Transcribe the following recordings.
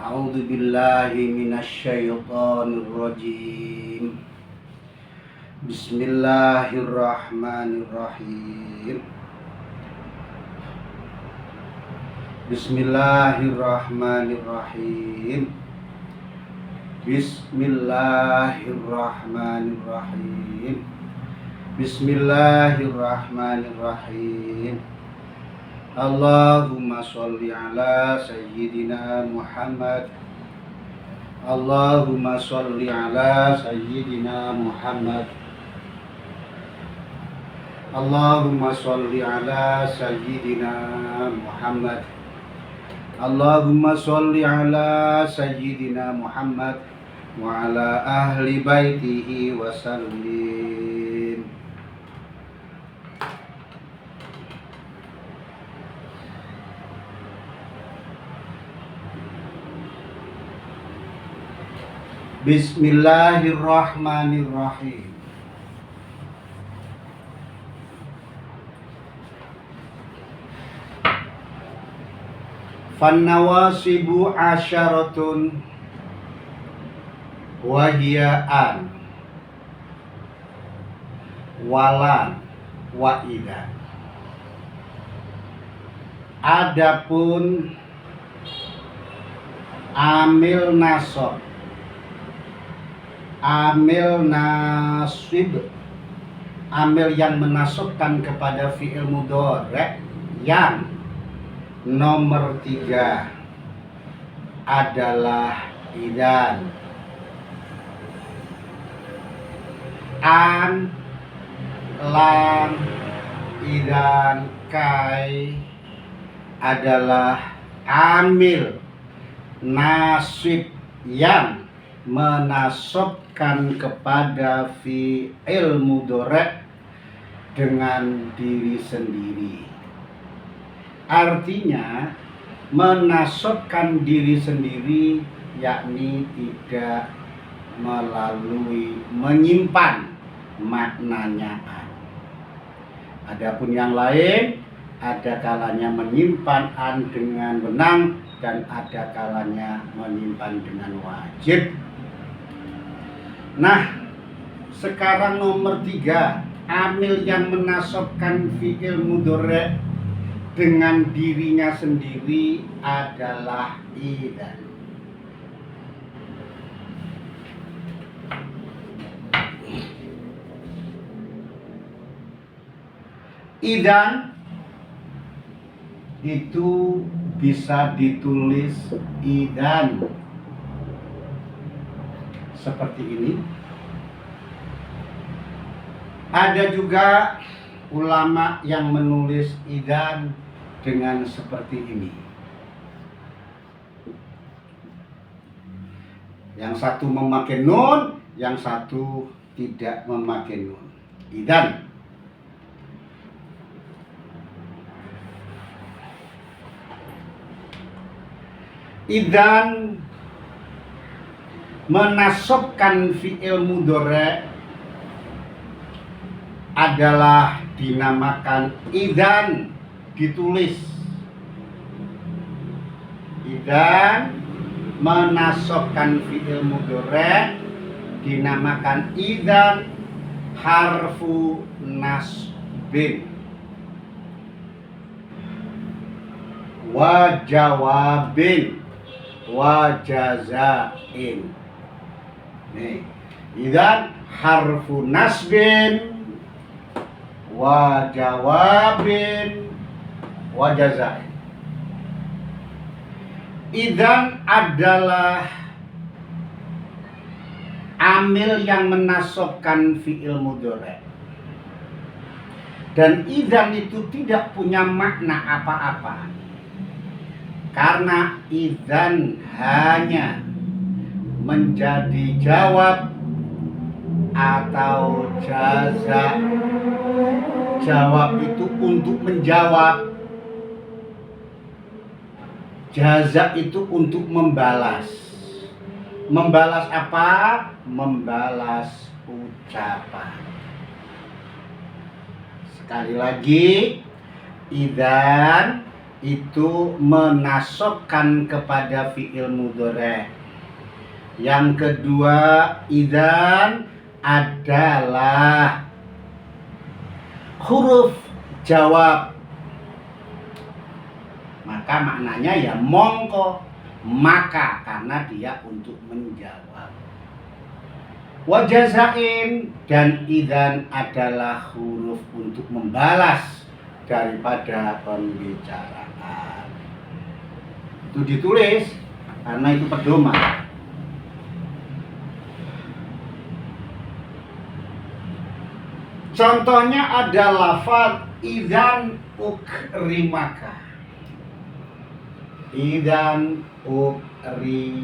A'udzu billahi minasyaitonir rajim. Bismillahirrahmanirrahim. Bismillahirrahmanirrahim. Bismillahirrahmanirrahim. Bismillahirrahmanirrahim. Allahumma sholli ala sayyidina Muhammad. Allahumma sholli ala sayyidina Muhammad. Allahumma sholli ala sayyidina Muhammad. Allahumma sholli ala sayyidina Muhammad wa ala ahli baitihi wa sallim. Bismillahirrahmanirrahim. Fannawasibu asyaratun wahiyaan walan wa idan. Adapun amil nasab, amil nasib, amil yang menasabkan kepada fi'il mudhari' yang nomor 3 adalah idan. An, lam, idan, kai adalah amil nasib yang menasabkan kepada fi'il mudhari' dengan diri sendiri. Artinya menasabkan diri sendiri, yakni tidak melalui menyimpan maknanya an. Adapun yang lain, ada kalanya menyimpan an dengan benang dan ada kalanya menyimpan dengan wajib. Nah, sekarang nomor 3, amil yang menasabkan fi'il mudhari' dengan dirinya sendiri adalah idan. Idan itu bisa ditulis idan seperti ini. Ada juga ulama yang menulis idan dengan seperti ini. Yang satu memakai nun, yang satu tidak memakai nun. Idan. Idan menasabkan fi'il mudhari' adalah dinamakan idan ditulis. Idan menasabkan fi'il mudhari' dinamakan idan harfu nasbin wa jawabin wa jazain. Nih, idan harfu nasbin wa jawabin wa jazain. Idan adalah amil yang menasabkan fi'il mudhari'. Dan idan itu tidak punya makna apa-apa. Karena idzan hanya menjadi jawab atau jaza. Jawab itu untuk menjawab, jaza itu untuk membalas. Membalas apa? Membalas ucapan. Sekali lagi, idzan itu menasabkan kepada fi'il mudhari'. Yang kedua, idzan adalah huruf jawab. Maka maknanya ya mongko, maka, karena dia untuk menjawab. Wa jazain, dan idzan adalah huruf untuk membalas daripada pembicaraan. Itu ditulis karena itu pedoman. Contohnya ada lafaz idzan ukrimaka. Idzan ukrimaka.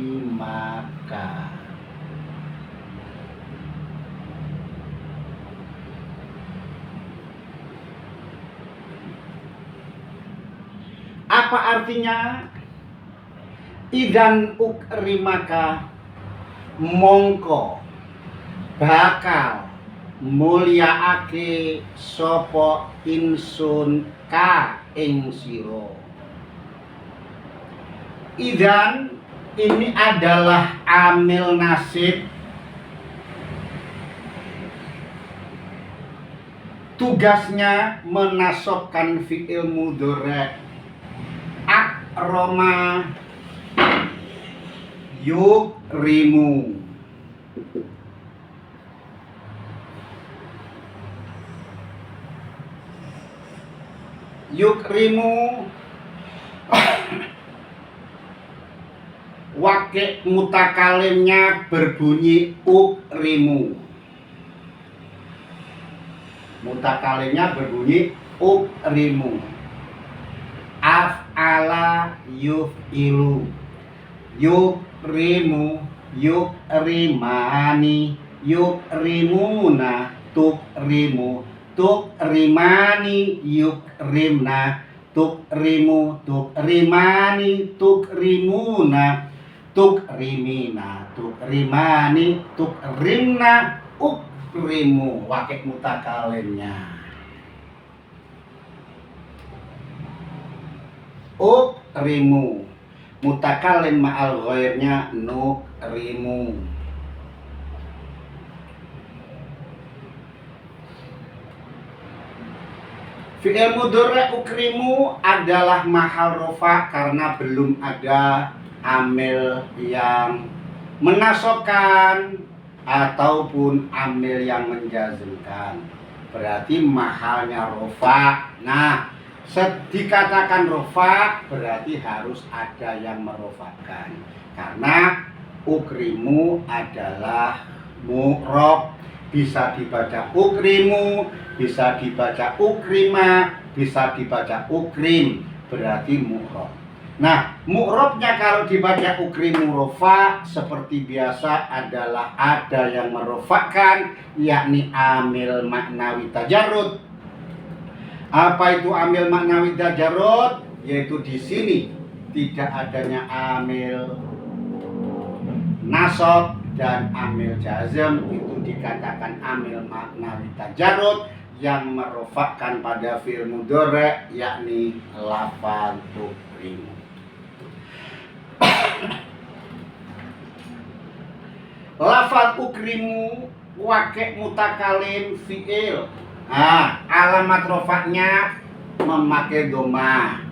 Apa artinya? Idzan ukrimaka, mongko bakal mulyaake sapa ingsun ka ing sira. Idzan ini adalah amil nasib. Tugasnya menasabkan fi'il mudhari'. Akrama yukrimu. Yukrimu wakil mutakalimnya berbunyi ukrimu. Mutakalimnya berbunyi ukrimu. Af'ala yuf'ilu. Yukrimu, yukrimani, yukrimuna, tukrimu, tukrimani, yukrimna, tukrimu, tukrimani, tukrimuna, tukrimina, tukrimani, tukrimna, ukrimu. Wakil mutakalimnya ukrimu. Mutakalim ma'al ghairnya nukrimu. Fi'il mudhari' ukrimu adalah mahal rofa karena belum ada amil yang menasabkan ataupun amil yang menjazmkan. Berarti mahalnya rofa. Nah, dikatakan rofa berarti harus ada yang merofakan, karena ukrimu adalah mu'rab. Bisa dibaca ukrimu, bisa dibaca ukrima, bisa dibaca ukrim, berarti mu'rab. Nah, mu'rabnya kalau dibaca ukrimu rofa seperti biasa adalah ada yang merofakan, yakni amil maknawi tajarrud. Apa itu amil maknawi tajarrud? Yaitu di sini tidak adanya amil nasab dan amil jazm, itu dikatakan amil maknawi tajarrud yang merofakkan pada fi'il mudhari', yakni lafaz ukrimu. Lafaz ukrimu wakil mutakalim fi'il. Alamat rofaknya memakai doma.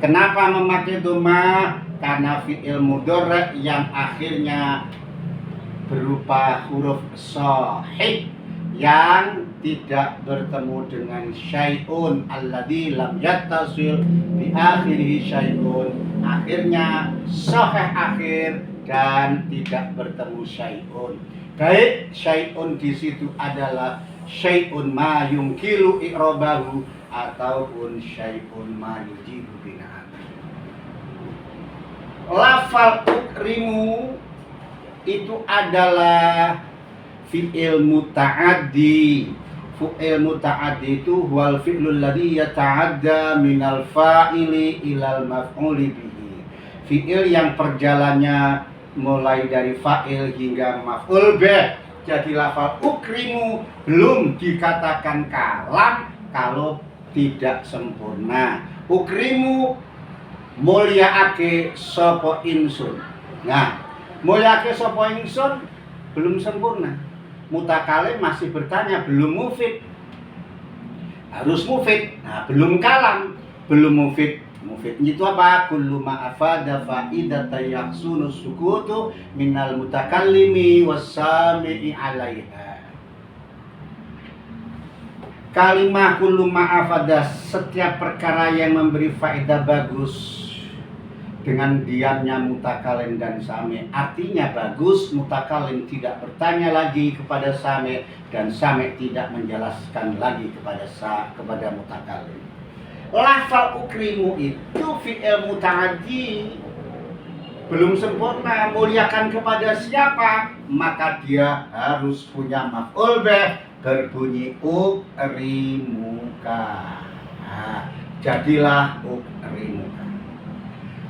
Kenapa memakai doma? Karena fi'il mudhari' yang akhirnya berupa huruf shahih yang tidak bertemu dengan syai'un alladzi lam yattasil bi akhirih syai'un, akhirnya shahih akhir dan tidak bertemu syai'un. Baik syai'un di situ adalah syai'un ma yungkilu i'rabahu ataupun syai'un ma yujibu bina'an. Lafal ukrimu itu adalah fi'il muta'addi. Fi'il muta'addi itu huwal fi'lul ladzi yata'adda minal fa'ili ilal maf'uli bihi. Fi'il yang perjalannya mulai dari fa'il hingga maf'ul bih. Jadi lafal ukrimu belum dikatakan kalam kalau tidak sempurna. Ukrimu mulyaake sapa ingsun. Nah, mulyaake sapa ingsun belum sempurna. Mutakalim masih bertanya, belum mufid. Harus mufid. Nah, belum kalam, belum mufid. Mufid itu apa? Kullu ma afada faidata yahsunu sukutu minal mutakallimi wassami'i 'alaiha. Kalimah kullu ma'afadah, setiap perkara yang memberi faedah bagus dengan diamnya mutakalim dan sami. Artinya bagus, mutakalim tidak bertanya lagi kepada sami dan sami tidak menjelaskan lagi kepada mutakalim. Lafal ukrimu itu fi'il muta'addi, belum sempurna. Muliakan kepada siapa? Maka dia harus punya maf'ul bih berbunyi ukrimuka. Nah, jadilah ukrimuka.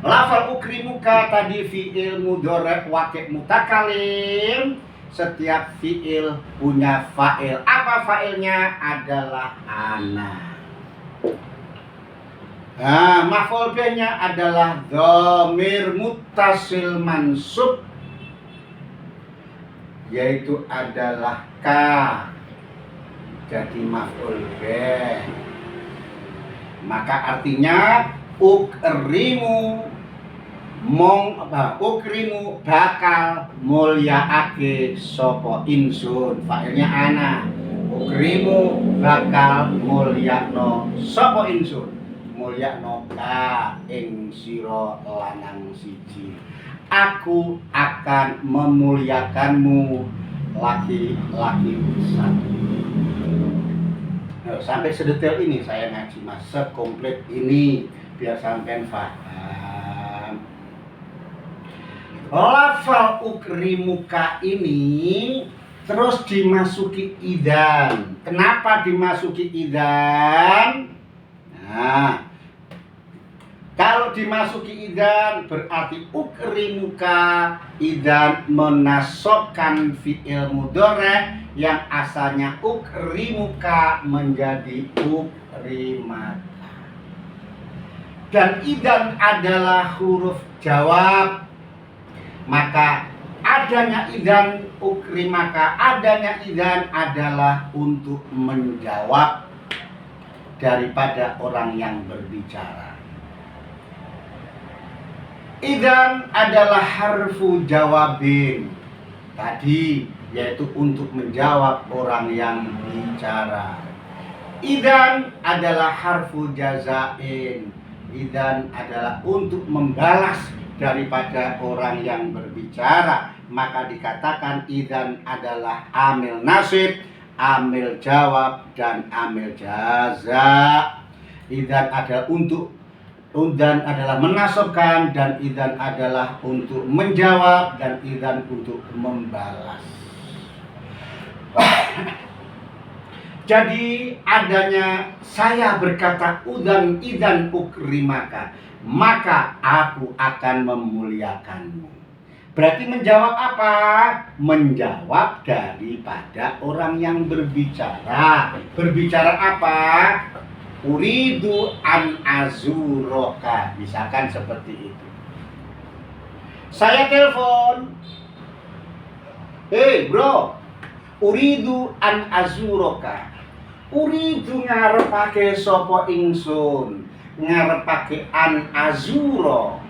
Lafal ukrimuka tadi fi'il mudhari' waqi' mutakalim. Setiap fi'il punya fa'il. Apa fa'ilnya? Adalah ana. Nah, maf'ul bihnya adalah dhamir muttasil mansub, yaitu adalah ka. Jadi maf'ul bih. Maka artinya ukrimu ukrimu bakal mulyaake sapa ingsun. Fa'ilnya ana. Ukrimu bakal mulyakno sapa ingsun. Mulyakno ka ing sira lanang siji. Aku akan memuliakanmu laki-laki satu. Nah, sampai sedetail ini saya ngaji mas, sekomplit ini biar sampean paham. Lafal ukrimuka ini terus dimasuki idan. Kenapa dimasuki idan? Nah, kalau dimasuki idan berarti ukrimuka, idan menasobkan fi'il mudhari' yang asalnya ukrimuka menjadi ukrimaka. Dan idan adalah huruf jawab. Maka adanya idan ukrimaka, adanya idan adalah untuk menjawab daripada orang yang berbicara. Idan adalah harfu jawabin tadi, yaitu untuk menjawab orang yang bicara. Idan adalah harfu jazain. Idan adalah untuk membalas daripada orang yang berbicara. Maka dikatakan idan adalah amil nasib, amil jawab, dan amil jaza. Idan adalah idan adalah menasabkan, dan idan adalah untuk menjawab, dan idan untuk membalas. Jadi adanya saya berkata idan ukrimaka, maka aku akan memuliakanmu. Berarti menjawab apa? Menjawab daripada orang yang berbicara. Berbicara apa? Uridu an azuroka, misalkan seperti itu. Saya telepon, hei bro, uridu an azuroka. Uridu ngarepake sapa ingsun, ngarepake an azuro.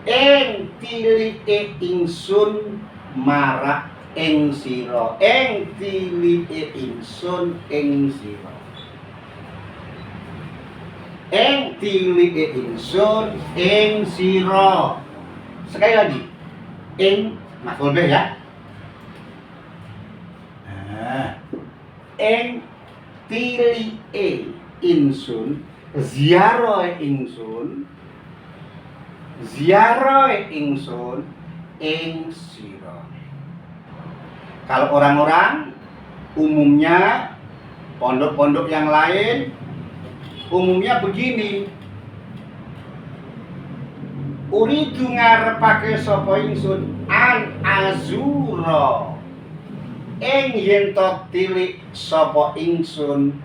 Ing tilike ingsun marak ing sira, ing tilike ingsun ing sira, ing tilike ingsun ing sira. Sekali lagi, ing maf'ul bih ya. Ing tilike ingsun, ziarahe ingsun, ziarahe ingsun ing sira. Kalau orang-orang umumnya, pondok-pondok yang lain umumnya begini. Uridu ngarepake sapa ingsun an azura, ing yen to tilik sapa ingsun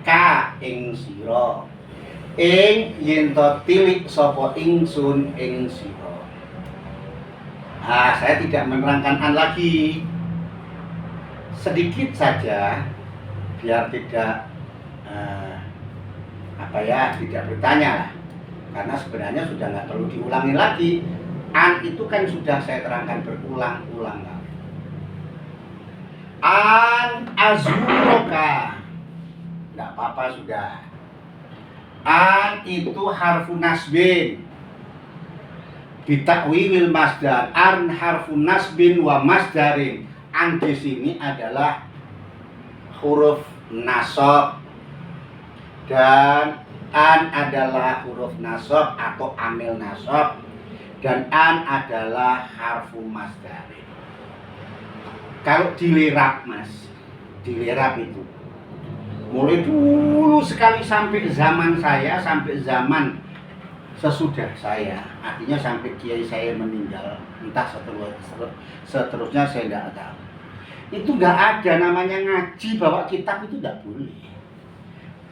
ka ing sira. ing yen to tilik sapa ingsun ing sira. Saya tidak menerangkan an lagi. Sedikit saja biar tidak tidak bertanya lah. Karena sebenarnya sudah nggak perlu diulangi lagi. An itu kan sudah saya terangkan berulang-ulang kali. An azuroka, nggak apa-apa sudah. An itu harfu nasbin bitakwil masdar. An harfu nasbin wa masdarin. An di sini adalah huruf nasab dan an adalah huruf nasab atau amil nasab dan an adalah harfu masdarin. Kalau dilirap mas, dilirap itu mulai dulu sekali sampai zaman saya, sampai zaman sesudah saya, artinya sampai kiai saya meninggal, entah seterusnya saya tidak tahu. Itu nggak ada namanya ngaji bawa kitab, itu tidak boleh.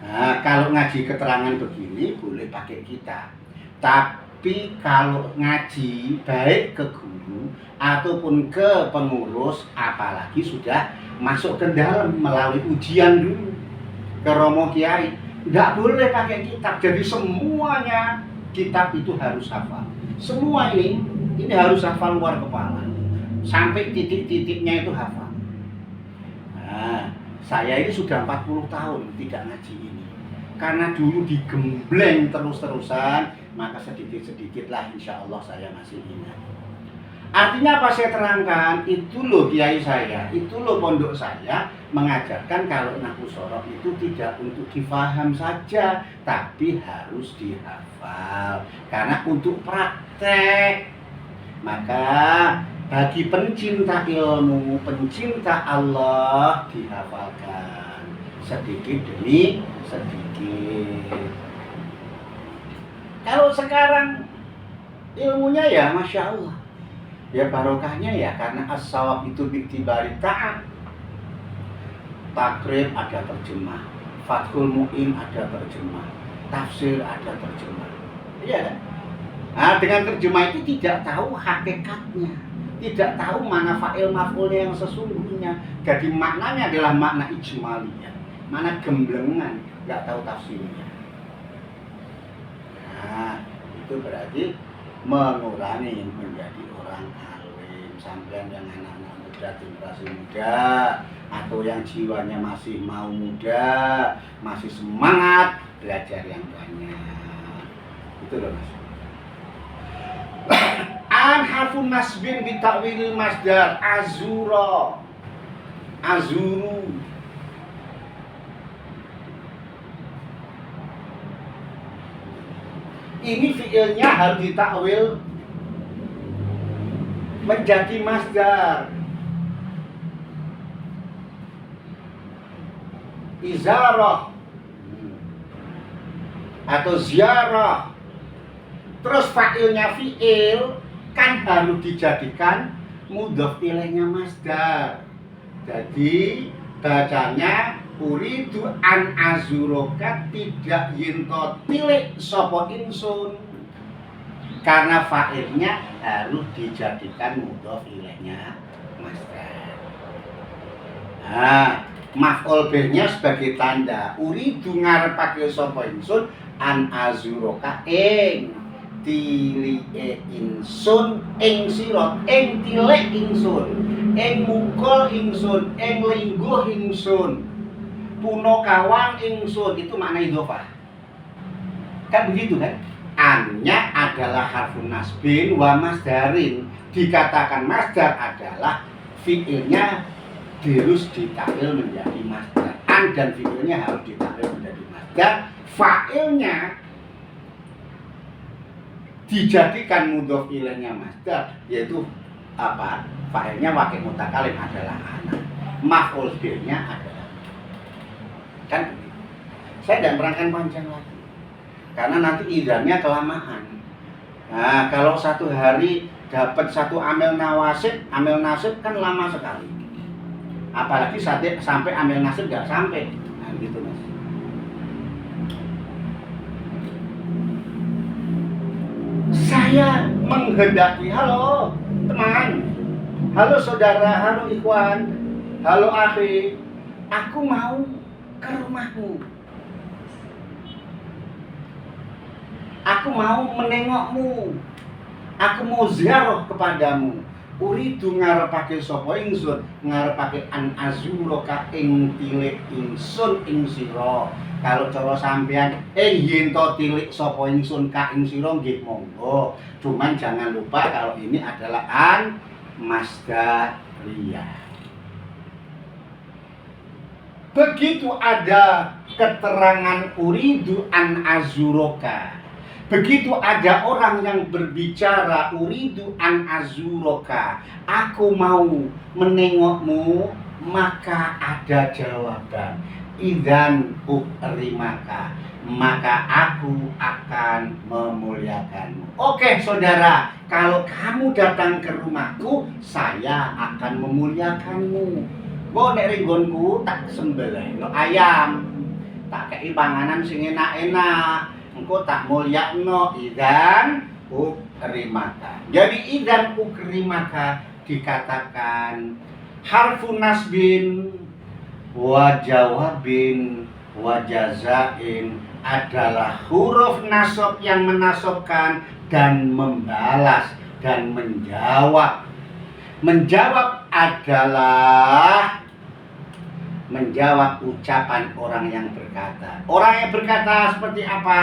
Nah, kalau ngaji keterangan begini boleh pakai kitab, tapi kalau ngaji baik ke guru ataupun ke pengurus, apalagi sudah masuk ke dalam melalui ujian dulu ke romo kiai, nggak boleh pakai kitab. Jadi semuanya kitab itu harus hafal. Semua ini harus hafal luar kepala sampai titik-titiknya itu hafal. Nah, saya ini sudah 40 tahun tidak ngaji ini karena dulu digembleng terus-terusan, maka sedikit-sedikitlah insya Allah saya masih ingat. Artinya apa saya terangkan? Itu loh kiai saya, itu loh pondok saya mengajarkan kalau nahwu sorof itu tidak untuk difaham saja, tapi harus dihafal. Karena untuk praktek, maka bagi pencinta ilmu, pencinta Allah, dihafalkan sedikit demi sedikit. Kalau sekarang ilmunya ya Masya Allah, ya barokahnya ya, karena as-sawab itu biktibari ta'at. Takrib ada terjemah, Fathul Mu'in ada terjemah, tafsir ada terjemah. Iya kan? Nah, dengan terjemah itu tidak tahu hakikatnya, tidak tahu mana fa'il maf'ulnya yang sesungguhnya. Jadi maknanya adalah makna ijmaliyah, mana gemblengan, nggak tahu tafsirnya. Nah, itu berarti mengurangi menjadi orang alim. Sampean yang anak-anak muda, generasi muda, atau yang jiwanya masih mau muda, masih semangat, belajar yang banyak. Itu loh mas. An harfun nasbin bitakwil masdar azura, azuru. Ini fiilnya harus ditakwil menjadi masdar. Izarah atau ziarah. Terus fa'ilnya fi'il kan harus dijadikan mudhof ilaihnya masdar. Jadi bacanya uridu an azuroka, tidak yento tilik sopo insun, karena fa'ilnya harus dijadikan mudhof ilaihnya masdar. Nah, maf'ul bihnya sebagai tanda uridu ngarepake sopo insun an azuroka ing tilike insun ing sira, ing tilek insun, ing mukul insun, ing lingguh insun, puno kawang ingsun. Itu makna idhofah. Kan begitu kan? Annya adalah harfun nasbin wa masdarin. Dikatakan masdar adalah fi'ilnya harus ditakwil menjadi masdar. An dan fi'ilnya harus ditakwil menjadi masdar. Fa'ilnya dijadikan mudhof ilaihnya masdar, yaitu apa? Fa'ilnya wakil mutakalim adalah ana. Maf'ul bihnya adalah kan begitu. Saya tidak merangkan panjang lagi karena nanti idannya kelamaan. Nah, kalau satu hari dapat satu amil nasib kan lama sekali, apalagi sampai amil nasib nggak sampai. Nah gitu mas. Saya menghendaki, halo teman, halo saudara, halo ikhwan, halo akhi, aku mau ke rumahmu. Aku mau menengokmu. Aku mau ziarah kepadamu. Uridu ngarepake sapa ingsun, ngarepake an azuroka ing tilik ingsun ing sira. Kalau cara sampean yen to tilik sapa ingsun ka ing sira nggih monggo. Cuman jangan lupa kalau ini adalah an masdariyah. Begitu ada keterangan uridu an azuroka, begitu ada orang yang berbicara uridu an azuroka, aku mau menengokmu, maka ada jawaban idzan ukrimaka, maka aku akan memuliakanmu. Oke saudara, kalau kamu datang ke rumahku, saya akan memuliakanmu. Kok nek ringgonku tak sembelih no ayam, tak kei panganan sing enak-enak, engko tak mulyakno idzan ukrimaka. Jadi idzan ukrimaka dikatakan harfu nasbin wa jawabin wa jazain, adalah huruf nasab yang menasobkan dan membalas dan menjawab. Menjawab adalah menjawab ucapan orang yang berkata. Orang yang berkata seperti apa?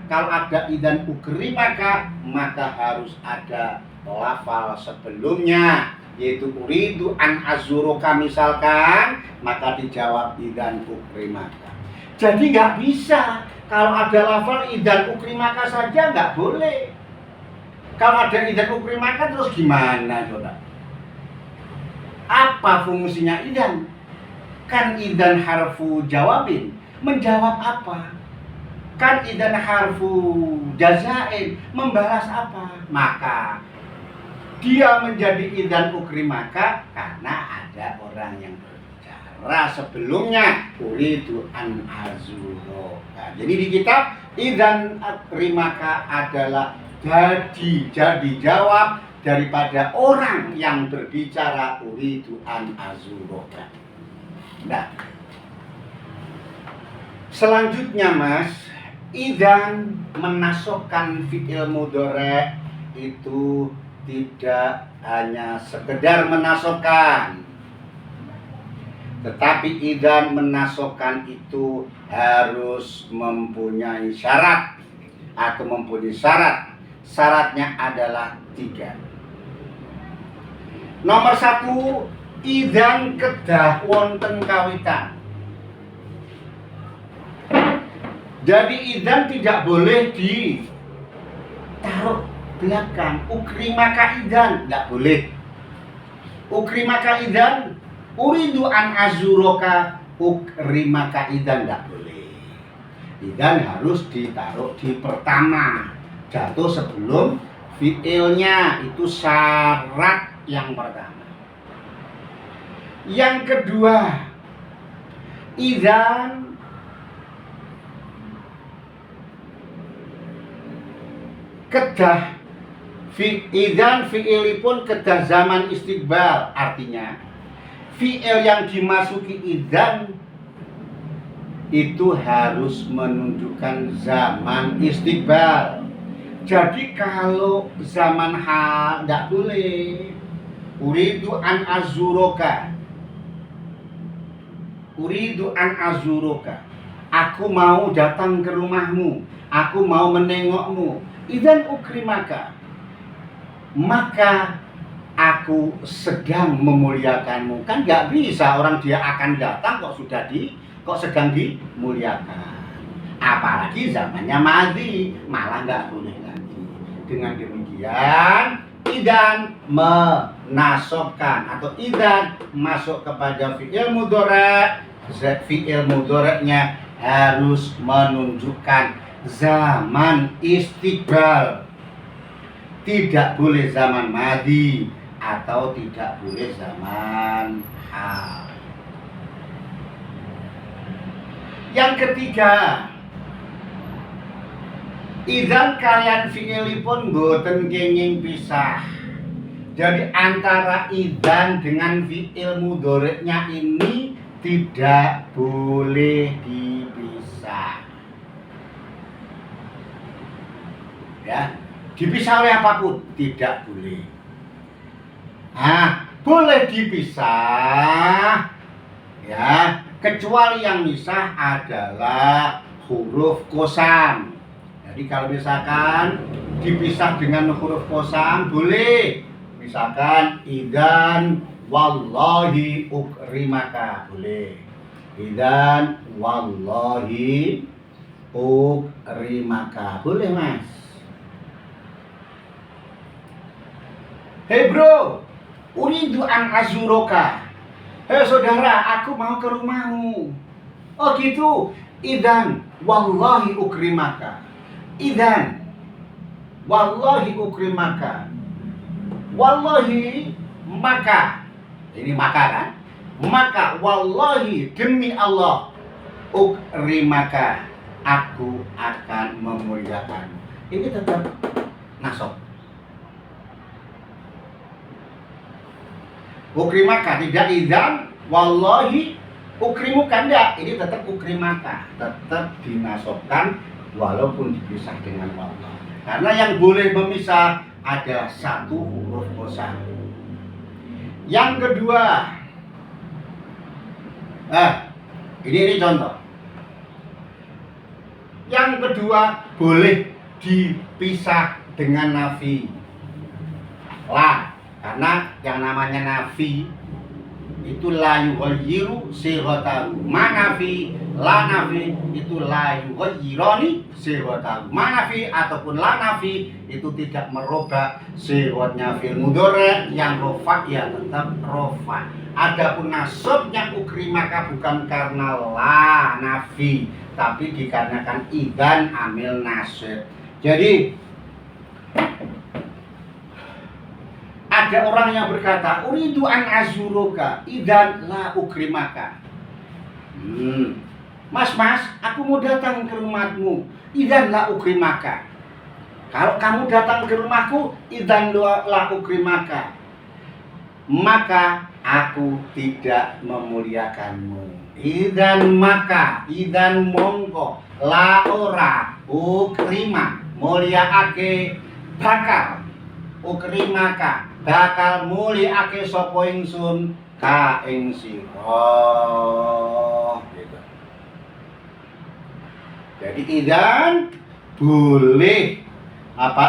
Kalau ada idzan ukrimaka, maka harus ada lafal sebelumnya, yaitu uridu an azuroka misalkan, maka dijawab idzan ukrimaka. Jadi nggak bisa kalau ada lafal idzan ukrimaka saja, nggak boleh. Kalau ada idzan ukrimaka terus gimana coba? Apa fungsinya idzan? Kan idzan harfu jawabin, menjawab apa? Kan idzan harfu jazain, membalas apa? Maka dia menjadi idzan ukrimaka karena ada orang yang berbicara sebelumnya uridu an azuroka. Jadi di kitab idzan ukrimaka adalah jadi jawab daripada orang yang berbicara uridu an azuroka. Nah, selanjutnya mas, idzan menasobkan fi'il mudhari itu tidak hanya sekedar menasobkan, tetapi idzan menasobkan itu harus mempunyai syarat atau mempunyai syarat. Syaratnya adalah 3. Nomor 1, idzan kedah wonten kawitan. Jadi idzan tidak boleh ditaruh belakang. Ukrimaka idzan tidak boleh. Ukrimaka idzan, uridu an azuroka, ukrimaka idzan tidak boleh. Idzan harus ditaruh di pertama, jatuh sebelum fi'ilnya. Itu syarat yang pertama. Yang kedua, idzan kedah idzan fi'ilipun kedah zaman istiqbal, artinya fi'il yang dimasuki idzan itu harus menunjukkan zaman istiqbal. Jadi kalau zaman hal tidak boleh. Uridu an azuroka, uridu an azuroka, aku mau datang ke rumahmu, aku mau menengokmu. Idzan ukrimaka, maka aku sedang memuliakanmu. Kan nggak bisa orang dia akan datang kok sedang dimuliakan. Apalagi zamannya madhi, malah nggak boleh lagi. Dengan demikian idzan menasobkan atau idzan masuk kepada fi'il mudhari. Fi'il mudhari'nya harus menunjukkan zaman istiqbal, tidak boleh zaman madhi atau tidak boleh zaman hal. Yang ketiga, Idzan kalian fi'ilipun boten kenging pisah. Jadi antara idzan dengan fi'il mudhari'nya ini tidak boleh dipisah. Ya, dipisah oleh apapun tidak boleh. Nah, boleh dipisah ya, kecuali yang misah adalah huruf qasam. Jadi kalau misalkan dipisah dengan huruf qasam boleh. Misalkan idzan wallahi ukrimaka boleh. Idzan wallahi ukrimaka boleh, Mas. Hei bro, uridu an azuroka. Hei saudara, aku mau ke rumahmu. Oh gitu. Idzan wallahi ukrimaka. Idzan wallahi ukrimaka. Wallahi maka. Ini maka kan? Maka wallahi demi Allah ukrimaka, aku akan memuliakanmu. Ini tetap nasab. Ukrimaka tidak idzan wallahi ukrimuka enggak, ini tetap ukrimaka, tetap dinasobkan walaupun dipisah dengan wallah. Karena yang boleh memisah adalah satu huruf qasam. Yang kedua, ini contoh. Yang kedua boleh dipisah dengan nafi. La, karena yang namanya nafi itu la yughayyiru sighatahu. Manafi, la nafi itu la yughayyirani sighatahu. Manafi ataupun la nafi itu tidak merubah sighatnya fil mudhari', yang rofa ya tetap rofa. Adapun nasabnya ukrimaka bukan karena la nafi, tapi dikarenakan idzan amil nasab. Jadi ada orang yang berkata, uridu an azuruka, idzan la ukrimaka. Mas, aku mau datang ke rumahmu, idzan la ukrimaka. Kalau kamu datang ke rumahku, idzan la ukrimaka, maka aku tidak memuliakanmu. Idzan maka, idzan mongko, la ora, ukrima, muliaake, bakal, ukrimaka, bakal muliake sapa ingsun ka ing sira. Gitu. Jadi idzan boleh,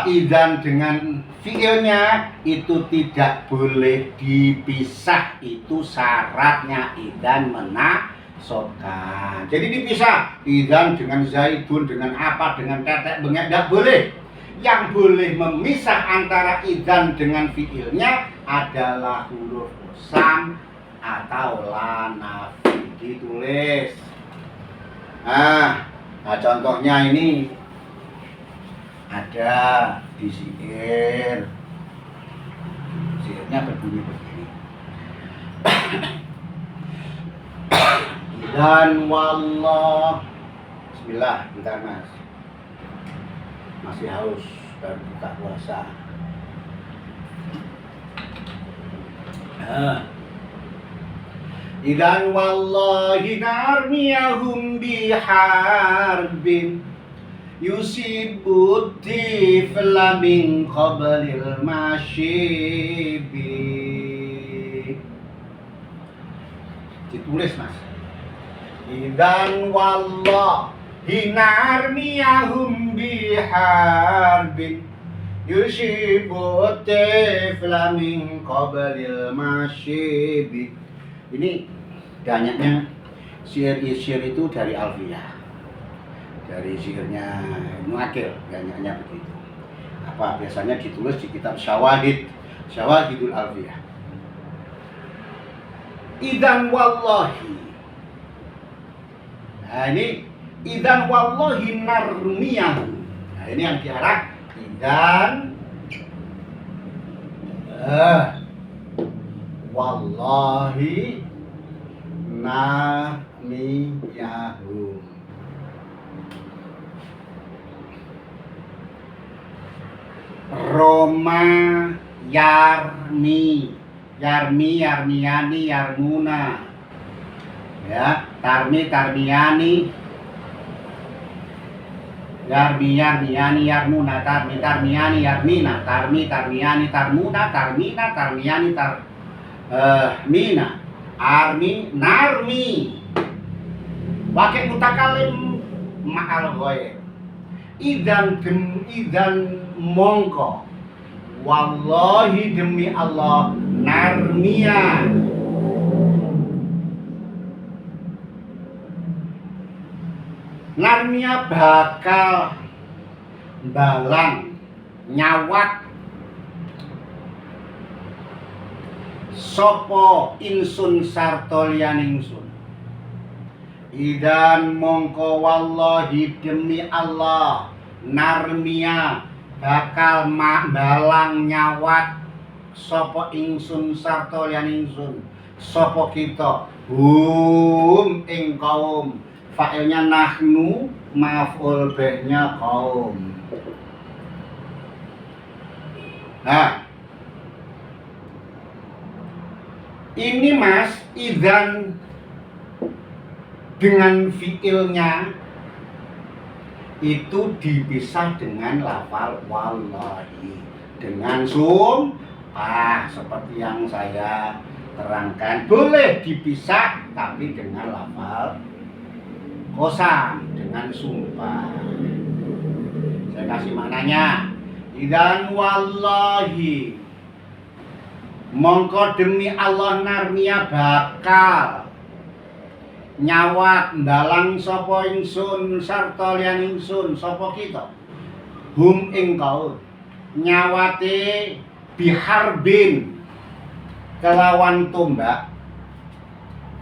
idzan dengan fiilnya itu tidak boleh dipisah, itu syaratnya idzan menasabkan. Jadi dipisah idzan dengan zaidun, dengan apa, dengan tetek bengek tidak boleh. Yang boleh memisah antara idzan dengan fiilnya adalah huruf qasam atau la nafi. Ditulis. Nah, contohnya ini ada di syair. Syairnya berbunyi begini. Dan wallah. Bismillah, bentar Mas. Masih haus baru buka puasa. Idzan wallahi narmiyahum biharbin yusibut tifla min qablil masyibi. Ditulis Mas. Idzan wallahi narmiyahum biharbin yusibut tifla min qablil masyibi. Ini banyaknya syair itu dari Alfiyah, dari syairnya Ibnu Aqil, banyaknya begitu. Biasanya ditulis di kitab Syawahidul Alfiyah. Idzan wallahi. Nah ini idzan wallahi narmiyahu. Nah ini yang diarah idzan wallahi namiyahu. Roma, Yarmi, Yarmiyani, Yarmuna, ya, Tarmiyani, Yarmiyani, Yarmuna, Tarmiyani, Yarmina, Tarmiyani, Tarmuna, Tarmiyani, Mina, Narmi. Wakil mutakalim ma'al ghaib. Idan mongko. Wallahi demi Allah, narmia. Narmia bakal balang nyawat sopo insun sarta liyaning ingsun. Idan mongko wallahi demi Allah, narmia bakal balang nyawat sopo ingsun sarta liyaning ingsun. Sopo kita ing kaum. Fa'ilnya nahnu, maf'ul bihnya kaum. Nah, ini Mas, idan dengan fiilnya itu dipisah dengan lafal wallahi, dengan sumpah seperti yang saya terangkan. Boleh dipisah tapi dengan lafal qasam, dengan sumpah. Saya kasih maknanya. Idan wallahi, mongko demi Allah, narmia bakal nyawat ndalang sapa ingsun sarta liyan ingsun. Sapa kita? Hum ing kaum. Nyawate biharbin, kelawan tombak.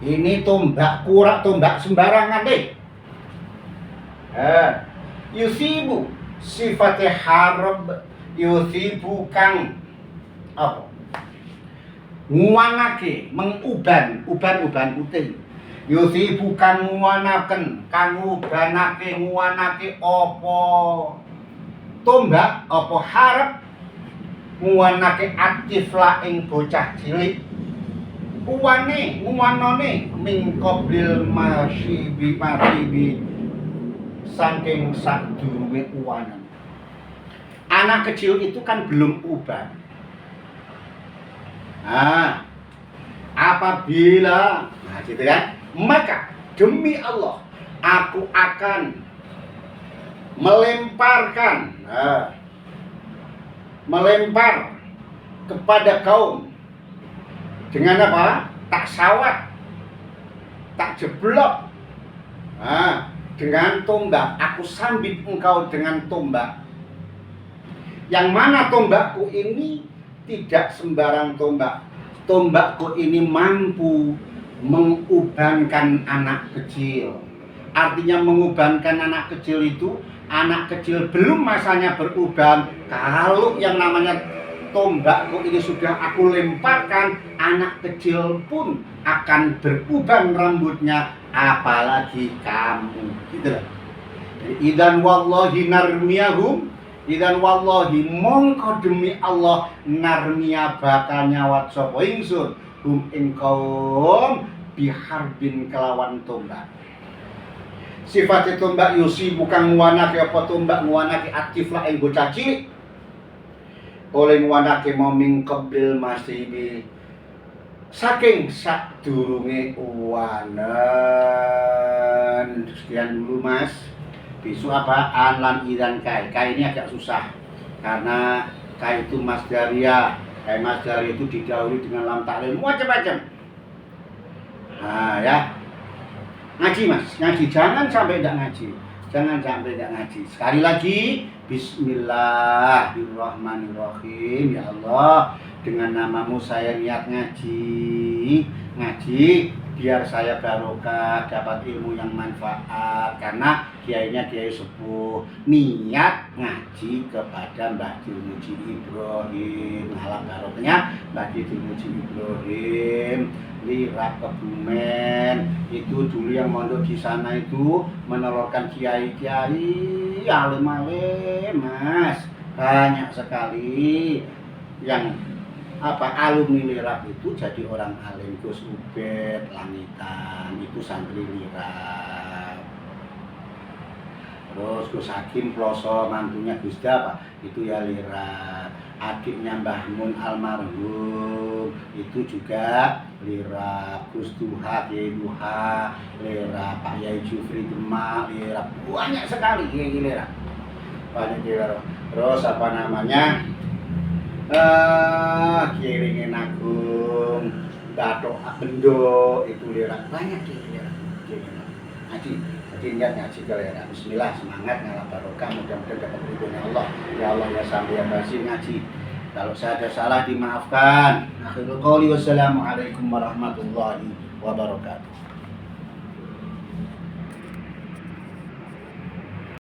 Ini tombak kurak, tombak sembarangan deh. Yusibu sifatnya harab, yusibu kang apa? Nguwanake, menguban, uban putih. Yusibu kang nguwanaken, kang nguwanake apa tombak, apa harap nguwanake aktifla ing bocah cilik. Nguwanane min qablil masyibi saking sadurunge uwanan. Anak kecil itu kan belum uban. Nah, apabila gitu kan, maka demi Allah aku akan melempar kepada kaum dengan apa? Tak sawat, tak jeblok. Nah, dengan tombak, aku sambit engkau dengan tombak. Yang mana tombakku ini tidak sembarang tombak. Tombakku ini mampu mengubankan anak kecil. Artinya mengubankan anak kecil itu, anak kecil belum masanya beruban. Kalau yang namanya tombakku ini sudah aku lemparkan, anak kecil pun akan beruban rambutnya, apalagi kamu. Gitu loh. Idan wallahi narmiyahum, idan wallahi mongko demi Allah, narmia bakal nyawat sapa ingsun hum ing kaum biharbin kelawan tombak. Sifat tombak yusi bukan nguwanake apa tombak nguwanake aktiflah ing bocah cilik. Oleh nguwanake moming kebil masibi saking sadurunge uwanen. Sekian dulu Mas. Besok apa? Anlan idan kai. Kai ini agak susah karena kai itu masdaria. Kai masdari itu didahului dengan lam ta'lil macam-macam. Nah ya, ngaji Mas, ngaji, jangan sampai tidak ngaji, jangan sampai tidak ngaji. Sekali lagi, Bismillahirrahmanirrahim. Ya Allah, dengan namamu saya niat ngaji biar saya barokah, dapat ilmu yang manfaat. Karena kiainya kiai sepuh, niat ngaji kepada Mbah Dirmuji Ibrahim. Alam barokahnya Mbah Dirmuji Ibrahim Lirak Kebumen. Itu dulu yang mondok di sana itu menelurkan kiai-kiai alim-alim Mas. banyak sekali yang alumni Lirap itu jadi orang alim. Gus Ubed Langitan itu santri Lirap. Terus Gus Hakim Ploso mantunya Gus Dapa itu ya Lirap. Adiknya Mbah Mun almarhum itu juga Lirap. Gus Duha, Kiai Duha Lirap. Pak Yai Jufri Demak Lirap. Banyak sekali Kiai Lirap. Banyak Lirap. Terus Kiringin Agung, Dato Abendo itu Lirap. Banyak Lirap. Ngaji, jadi ingat ngaji ke Lirap. Bismillah, semangat ngalah barokah, mudah-mudahan dapat ridhonya Allah. Ya Allah ya sampai ya basir ngaji. Kalau saya ada salah dimaafkan. Akhirul qouli wassalamualaikum warahmatullahi wabarakatuh.